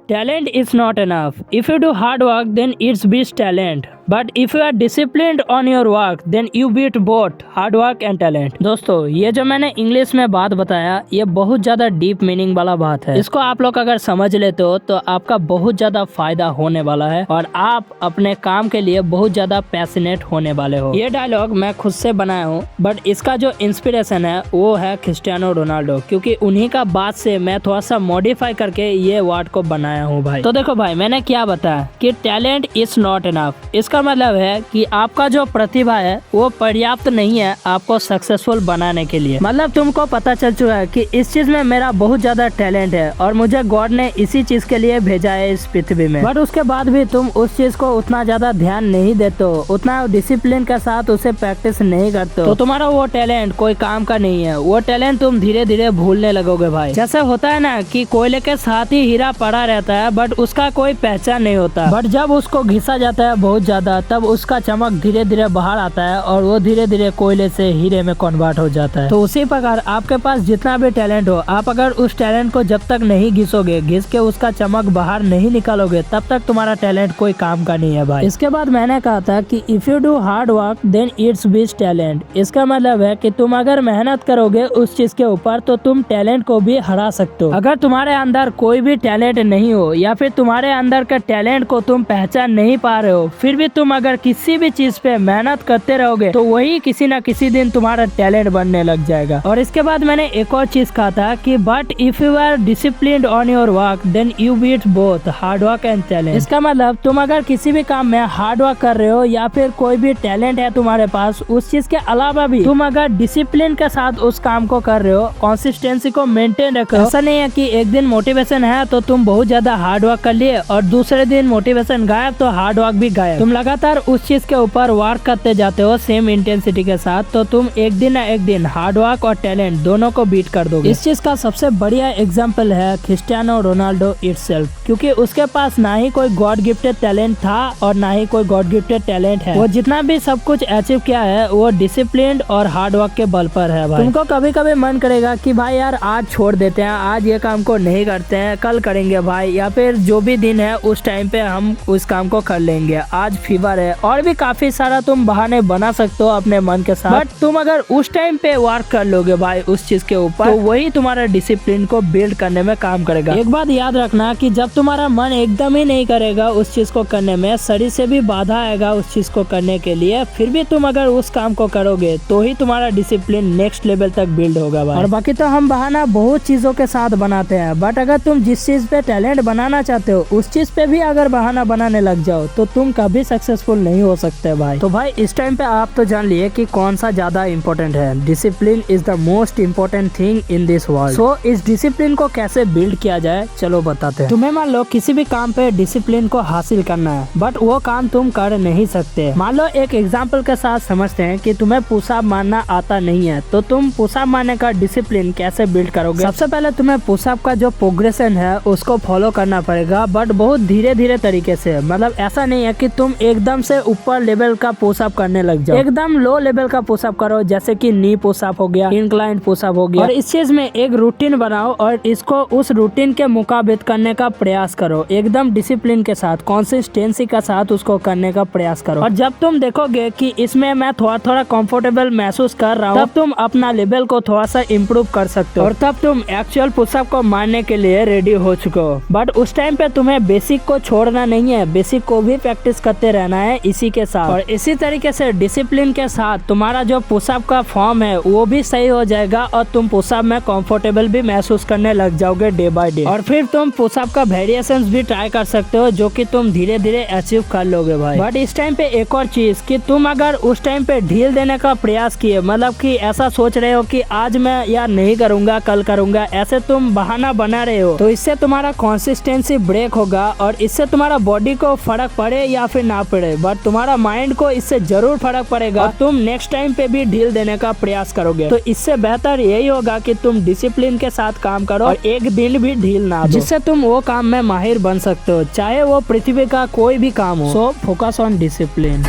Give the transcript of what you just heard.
Talent is not enough. If you do hard work, then it's beats talent. But if you are disciplined on your work, then you beat both hard work and talent. दोस्तों, ये जो मैंने English में बात बताया, ये बहुत ज्यादा डीप मीनिंग वाला बात है। इसको आप लोग अगर समझ लेते हो तो आपका बहुत ज्यादा फायदा होने वाला है और आप अपने काम के लिए बहुत ज्यादा पैशनेट होने वाले हो। ये डायलॉग मैं खुद से बनाया हूँ, बट इसका जो इंस्पिरेशन है वो है क्रिस्टियानो रोनाल्डो, क्योंकि उन्हीं का बात से मैं थोड़ा सा मॉडिफाई करके ये वर्ड को बनाया हूँ भाई। तो देखो भाई, मैंने क्या बताया कि टैलेंट इज नॉट इनफ। इसका मतलब है कि आपका जो प्रतिभा है वो पर्याप्त नहीं है आपको सक्सेसफुल बनाने के लिए। मतलब तुमको पता चल चुका है कि इस चीज में मेरा बहुत ज्यादा टैलेंट है और मुझे गॉड ने इसी चीज के लिए भेजा है इस पृथ्वी में, बट उसके बाद भी तुम उस चीज को उतना ज्यादा ध्यान नहीं देते हो, उतना डिसिप्लिन के साथ उसे प्रैक्टिस नहीं करते हो, तो तुम्हारा वो टैलेंट कोई काम का नहीं है। वो टैलेंट तुम धीरे धीरे भूलने लगोगे भाई। जैसे होता है ना कि कोयले के साथ ही हीरा पड़ा रहता है बट उसका कोई पहचान नहीं होता, बट जब उसको घिसा जाता है बहुत ज्यादा तब उसका चमक धीरे धीरे बाहर आता है और वो धीरे धीरे कोयले से हीरे में कन्वर्ट हो जाता है। तो उसी प्रकार आपके पास जितना भी टैलेंट हो, आप अगर उस टैलेंट को जब तक नहीं घिसोगे, घिस के उसका चमक बाहर नहीं निकालोगे, तब तक तुम्हारा टैलेंट कोई काम का नहीं है भाई। इसके बाद मैंने कहा था कि if you do hard work then it's beats talent. इसका मतलब है कि तुम अगर मेहनत करोगे उस चीज के ऊपर तो तुम टैलेंट को भी हरा सकते हो। अगर तुम्हारे अंदर कोई भी टैलेंट नहीं हो या फिर तुम्हारे अंदर के टैलेंट को तुम पहचान नहीं पा रहे हो, फिर भी तुम अगर किसी भी चीज पे मेहनत करते रहोगे तो वही किसी ना किसी दिन तुम्हारा टैलेंट बनने लग जाएगा। और इसके बाद मैंने एक और चीज कहा था कि but if you are disciplined on your work then you beat both hard work and talent. इसका मतलब तुम अगर किसी भी काम में हार्ड वर्क कर रहे हो या फिर कोई भी टैलेंट है तुम्हारे पास, उस चीज के अलावा भी तुम अगर डिसिप्लिन के साथ उस काम को कर रहे हो, कंसिस्टेंसी को मेंटेन रखो। ऐसा नहीं है कि एक दिन मोटिवेशन है तो तुम बहुत ज्यादा हार्ड वर्क कर लिए और दूसरे दिन मोटिवेशन गायब तो हार्ड वर्क भी गायब। तुम लगातार उस चीज के ऊपर वर्क करते जाते हो सेम इंटेंसिटी के साथ, तो तुम एक दिन ना एक दिन हार्ड वर्क और टैलेंट दोनों को बीट कर दोगे। इस चीज का सबसे बढ़िया एग्जांपल है क्रिस्टियानो रोनाल्डो इटसेल्फ, क्योंकि उसके पास ना ही कोई गॉड गिफ्टेड टैलेंट था और ना ही कोई गॉड गिफ्टेड टैलेंट है। वो जितना भी सब कुछ अचीव किया है वो डिसिप्लिन और हार्ड वर्क के बल पर है भाई। तुमको कभी कभी मन करेगा कि भाई यार आज छोड़ देते हैं, आज ये काम को नहीं करते हैं, कल करेंगे भाई, या फिर जो भी दिन है उस टाइम पे हम उस काम को कर लेंगे, आज फीवर है, और भी काफी सारा तुम बहाने बना सकते हो अपने मन के साथ। बट तुम अगर उस टाइम पे वर्क कर लोगे भाई उस चीज के ऊपर, तो वही तुम्हारा डिसिप्लिन को बिल्ड करने में काम करेगा। एक बात याद रखना कि जब तुम्हारा मन एकदम ही नहीं करेगा उस चीज को करने में, शरीर से भी बाधा आएगा उस चीज को करने के लिए, फिर भी तुम अगर उस काम को करोगे तो ही तुम्हारा डिसिप्लिन नेक्स्ट लेवल तक बिल्ड होगा भाई। और बाकी तो हम बहाना बहुत चीजों के साथ बनाते हैं, बट अगर तुम जिस चीज पे टैलेंट बनाना चाहते हो उस चीज पे भी अगर बहाना बनाने लग जाओ तो तुम कभी सक्सेसफुल नहीं हो सकते भाई। तो भाई इस टाइम पे आप तो जान लिए कि कौन सा ज्यादा इम्पोर्टेंट है। Discipline is the most important thing in this world. So इस डिसिप्लिन को कैसे बिल्ड किया जाए चलो बताते हैं। तुम्हें मान लो किसी भी काम पे डिसिप्लिन को हासिल करना है, बट वो काम तुम कर नहीं सकते। मान लो एक एग्जाम्पल के साथ समझते हैं कि तुम्हें पुशअप मारना आता नहीं है, तो तुम पुशअप मारने का डिसिप्लिन कैसे बिल्ड करोगे। सबसे पहले तुम्हें पुशअप का जो प्रोग्रेशन है उसको फॉलो करना पड़ेगा, बट बहुत धीरे धीरे तरीके से। मतलब ऐसा नहीं है कि तुम एकदम से ऊपर लेवल का पुशअप करने लग जाओ, एकदम लो लेवल का पुशअप करो, जैसे कि नी पुशअप हो गया, इंक्लाइन पुशअप हो गया। और इस चीज में एक रूटीन बनाओ और इसको उस रूटीन के मुताबिक करने का प्रयास करो, एकदम डिसिप्लिन के साथ, कंसिस्टेंसी के साथ उसको करने का प्रयास करो। और जब तुम देखोगे कि इसमें मैं थोड़ा थोड़ा कंफर्टेबल महसूस कर रहा हूँ, तब तुम अपना लेवल को थोड़ा सा इम्प्रूव कर सकते हो और तब तुम एक्चुअल पुशअप को मारने के लिए रेडी हो चुके हो। बट उस टाइम पे तुम्हें बेसिक को छोड़ना नहीं है, बेसिक को भी प्रैक्टिस करते रहना है इसी के साथ। और इसी तरीके से डिसिप्लिन के साथ तुम्हारा जो पुशअप का फॉर्म है वो भी सही हो जाएगा और तुम पुशअप में कंफर्टेबल भी महसूस करने लग जाओगे डे बाय डे। और फिर तुम पुशअप का वेरिएशंस भी ट्राई कर सकते हो जो कि तुम धीरे धीरे अचीव कर लोगे भाई। बट इस टाइम पे एक और चीज कि तुम अगर उस टाइम पे ढील देने का प्रयास किए, मतलब कि ऐसा सोच रहे हो कि आज मैं यार नहीं करूंगा कल करूंगा, ऐसे तुम बहाना बना रहे हो, तो इससे तुम्हारा कंसिस्टेंसी ब्रेक होगा और इससे तुम्हारा बॉडी को फर्क पड़े या फिर ना पड़े, बट तुम्हारा माइंड को इससे जरूर फर्क पड़ेगा और तुम नेक्स्ट टाइम पे भी ढील देने का प्रयास करोगे। तो इससे बेहतर यही होगा कि तुम डिसिप्लिन के साथ काम करो और एक दिन भी ढील ना दो, जिससे तुम वो काम में माहिर बन सकते हो, चाहे वो पृथ्वी का कोई भी काम हो। So focus on discipline.